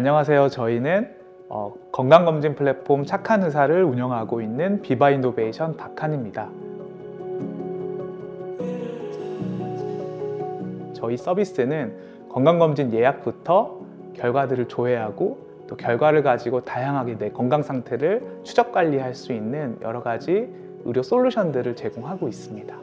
안녕하세요. 저희는 건강검진 플랫폼 착한 의사를 운영하고 있는 비바이노베이션 박한입니다. 저희 서비스는 건강검진 예약부터 결과들을 조회하고 또 결과를 가지고 다양하게 내 건강 상태를 추적 관리할 수 있는 여러 가지 의료 솔루션들을 제공하고 있습니다.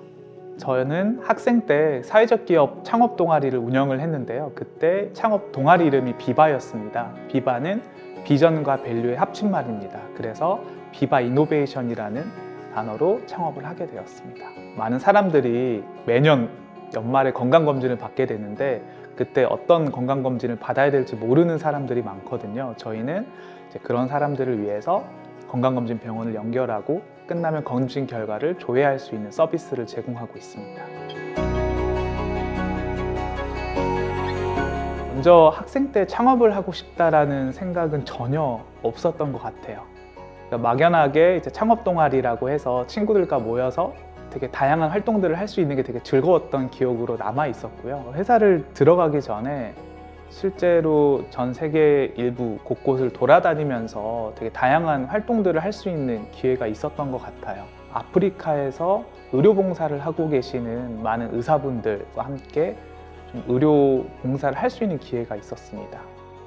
저는 학생 때 사회적 기업 창업 동아리를 운영을 했는데요. 그때 창업 동아리 이름이 비바였습니다. 비바는 비전과 밸류의 합친말입니다. 그래서 비바 이노베이션이라는 단어로 창업을 하게 되었습니다. 많은 사람들이 매년 연말에 건강검진을 받게 되는데 그때 어떤 건강검진을 받아야 될지 모르는 사람들이 많거든요. 저희는 이제 그런 사람들을 위해서 건강검진 병원을 연결하고 끝나면 검진 결과를 조회할 수 있는 서비스를 제공하고 있습니다. 먼저 학생 때 창업을 하고 싶다라는 생각은 전혀 없었던 것 같아요. 그러니까 막연하게 이제 창업 동아리라고 해서 친구들과 모여서 되게 다양한 활동들을 할 수 있는 게 되게 즐거웠던 기억으로 남아 있었고요. 회사를 들어가기 전에 실제로 전 세계 일부 곳곳을 돌아다니면서 되게 다양한 활동들을 할 수 있는 기회가 있었던 것 같아요. 아프리카에서 의료봉사를 하고 계시는 많은 의사분들과 함께 좀 의료봉사를 할 수 있는 기회가 있었습니다.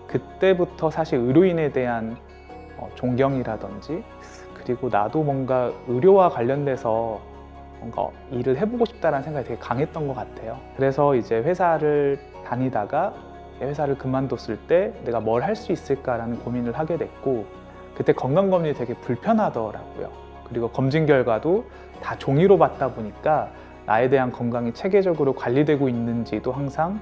그때부터 사실 의료인에 대한 존경이라든지 그리고 나도 뭔가 의료와 관련돼서 뭔가 일을 해보고 싶다는 생각이 되게 강했던 것 같아요. 그래서 이제 회사를 다니다가 회사를 그만뒀을 때 내가 뭘 할 수 있을까라는 고민을 하게 됐고 그때 건강검진이 되게 불편하더라고요. 그리고 검진 결과도 다 종이로 받다 보니까 나에 대한 건강이 체계적으로 관리되고 있는지도 항상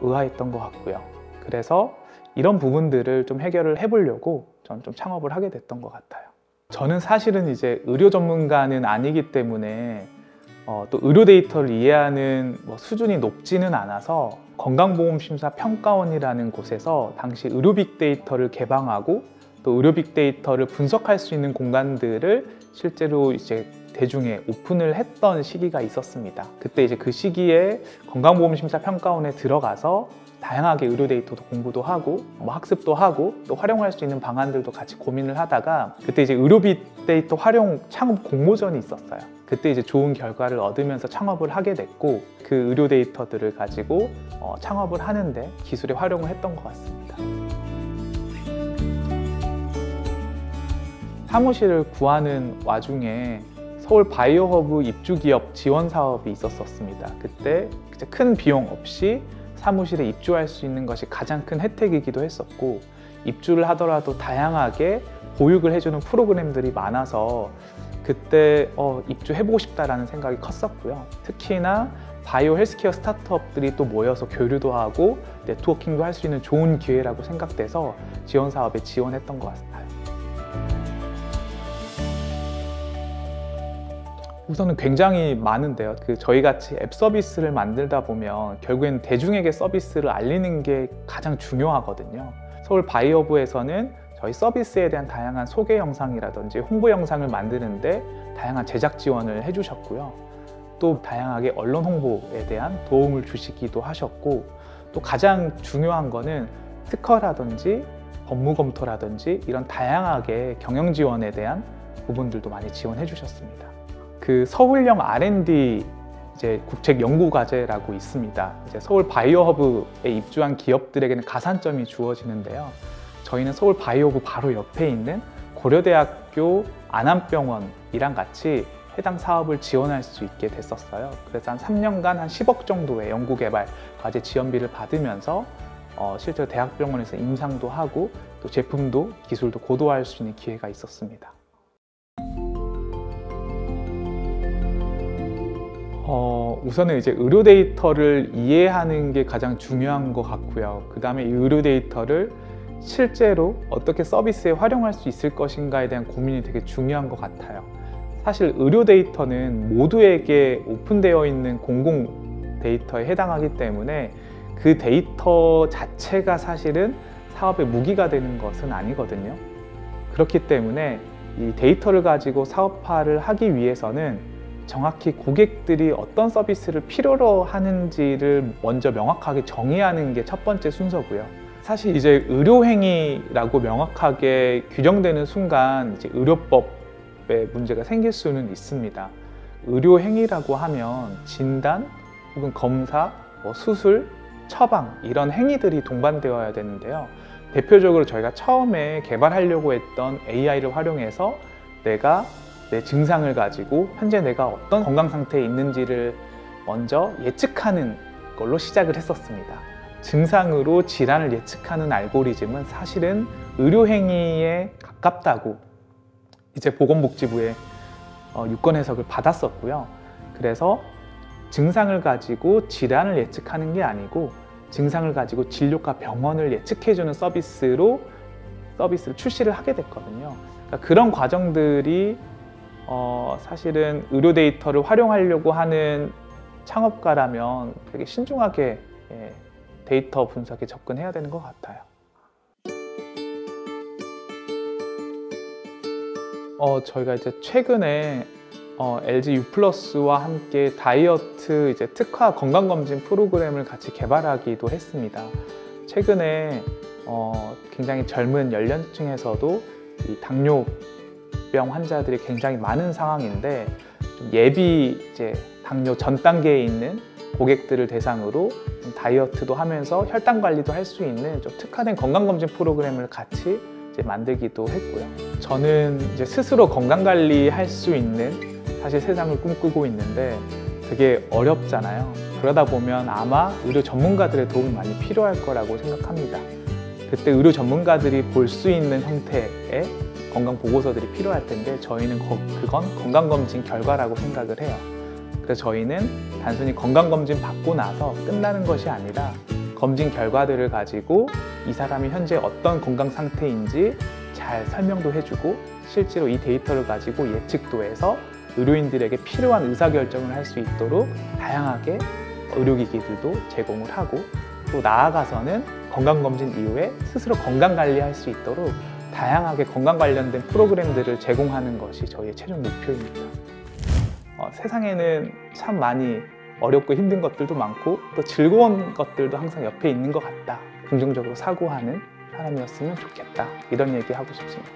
의아했던 것 같고요. 그래서 이런 부분들을 좀 해결을 해보려고 저는 좀 창업을 하게 됐던 것 같아요. 저는 사실은 이제 의료 전문가는 아니기 때문에 또 의료 데이터를 이해하는 수준이 높지는 않아서 건강보험심사평가원이라는 곳에서 당시 의료 빅데이터를 개방하고 또 의료 빅데이터를 분석할 수 있는 공간들을 실제로 이제 대중에 오픈을 했던 시기가 있었습니다. 그때 이제 그 시기에 건강보험심사평가원에 들어가서 다양하게 의료 데이터도 공부도 하고 학습도 하고 또 활용할 수 있는 방안들도 같이 고민을 하다가 그때 이제 의료 빅데이터 활용 창업 공모전이 있었어요. 그때 이제 좋은 결과를 얻으면서 창업을 하게 됐고 그 의료 데이터들을 가지고 창업을 하는데 기술에 활용을 했던 것 같습니다. 사무실을 구하는 와중에 서울 바이오허브 입주기업 지원 사업이 있었습니다. 그때 큰 비용 없이 사무실에 입주할 수 있는 것이 가장 큰 혜택이기도 했었고 입주를 하더라도 다양하게 보육을 해주는 프로그램들이 많아서 그때 입주해보고 싶다라는 생각이 컸었고요. 특히나 바이오 헬스케어 스타트업들이 또 모여서 교류도 하고 네트워킹도 할 수 있는 좋은 기회라고 생각돼서 지원 사업에 지원했던 것 같아요. 우선은 굉장히 많은데요. 저희같이 앱 서비스를 만들다 보면 결국엔 대중에게 서비스를 알리는 게 가장 중요하거든요. 서울 바이오허브에서는 저희 서비스에 대한 다양한 소개 영상이라든지 홍보 영상을 만드는데 다양한 제작 지원을 해주셨고요. 또 다양하게 언론 홍보에 대한 도움을 주시기도 하셨고 또 가장 중요한 거는 특허라든지 법무 검토라든지 이런 다양하게 경영 지원에 대한 부분들도 많이 지원해 주셨습니다. 서울형 R&D 국책 연구 과제라고 있습니다. 서울 바이오허브에 입주한 기업들에게는 가산점이 주어지는데요. 저희는 서울 바이오허브 바로 옆에 있는 고려대학교 안암병원이랑 같이 해당 사업을 지원할 수 있게 됐었어요. 그래서 한 3년간 한 10억 정도의 연구개발 과제 지원비를 받으면서 실제로 대학병원에서 임상도 하고 또 제품도 기술도 고도화할 수 있는 기회가 있었습니다. 우선은 이제 의료 데이터를 이해하는 게 가장 중요한 것 같고요. 그 다음에 이 의료 데이터를 실제로 어떻게 서비스에 활용할 수 있을 것인가에 대한 고민이 되게 중요한 것 같아요. 사실 의료 데이터는 모두에게 오픈되어 있는 공공 데이터에 해당하기 때문에 그 데이터 자체가 사실은 사업의 무기가 되는 것은 아니거든요. 그렇기 때문에 이 데이터를 가지고 사업화를 하기 위해서는 정확히 고객들이 어떤 서비스를 필요로 하는지를 먼저 명확하게 정의하는 게 첫 번째 순서고요. 사실 이제 의료행위라고 명확하게 규정되는 순간 이제 의료법에 문제가 생길 수는 있습니다. 의료행위라고 하면 진단 혹은 검사, 수술, 처방 이런 행위들이 동반되어야 되는데요. 대표적으로 저희가 처음에 개발하려고 했던 AI를 활용해서 내가 내 증상을 가지고 현재 내가 어떤 건강 상태에 있는지를 먼저 예측하는 걸로 시작을 했었습니다. 증상으로 질환을 예측하는 알고리즘은 사실은 의료행위에 가깝다고 이제 보건복지부에 유권 해석을 받았었고요. 그래서 증상을 가지고 질환을 예측하는 게 아니고 증상을 가지고 진료과 병원을 예측해주는 서비스를 출시를 하게 됐거든요. 그러니까 그런 과정들이 사실은 의료 데이터를 활용하려고 하는 창업가라면 되게 신중하게 데이터 분석에 접근해야 되는 것 같아요. 저희가 이제 최근에 LG U+와 함께 다이어트 이제 특화 건강검진 프로그램을 같이 개발하기도 했습니다. 최근에 굉장히 젊은 연령층에서도 이 당뇨병 환자들이 굉장히 많은 상황인데 좀 예비 이제 당뇨 전 단계에 있는 고객들을 대상으로 다이어트도 하면서 혈당 관리도 할 수 있는 좀 특화된 건강검진 프로그램을 같이 이제 만들기도 했고요. 저는 이제 스스로 건강관리 할 수 있는 사실 세상을 꿈꾸고 있는데 되게 어렵잖아요. 그러다 보면 아마 의료 전문가들의 도움이 많이 필요할 거라고 생각합니다. 그때 의료 전문가들이 볼 수 있는 형태의 건강 보고서들이 필요할 텐데 저희는 그건 건강검진 결과라고 생각을 해요. 그래서 저희는 단순히 건강검진 받고 나서 끝나는 것이 아니라 검진 결과들을 가지고 이 사람이 현재 어떤 건강 상태인지 잘 설명도 해주고 실제로 이 데이터를 가지고 예측도 해서 의료인들에게 필요한 의사결정을 할 수 있도록 다양하게 의료기기들도 제공을 하고 또 나아가서는 건강검진 이후에 스스로 건강관리할 수 있도록 다양하게 건강 관련된 프로그램들을 제공하는 것이 저희의 최종 목표입니다. 세상에는 참 많이 어렵고 힘든 것들도 많고 또 즐거운 것들도 항상 옆에 있는 것 같다. 긍정적으로 사고하는 사람이었으면 좋겠다. 이런 얘기 하고 싶습니다.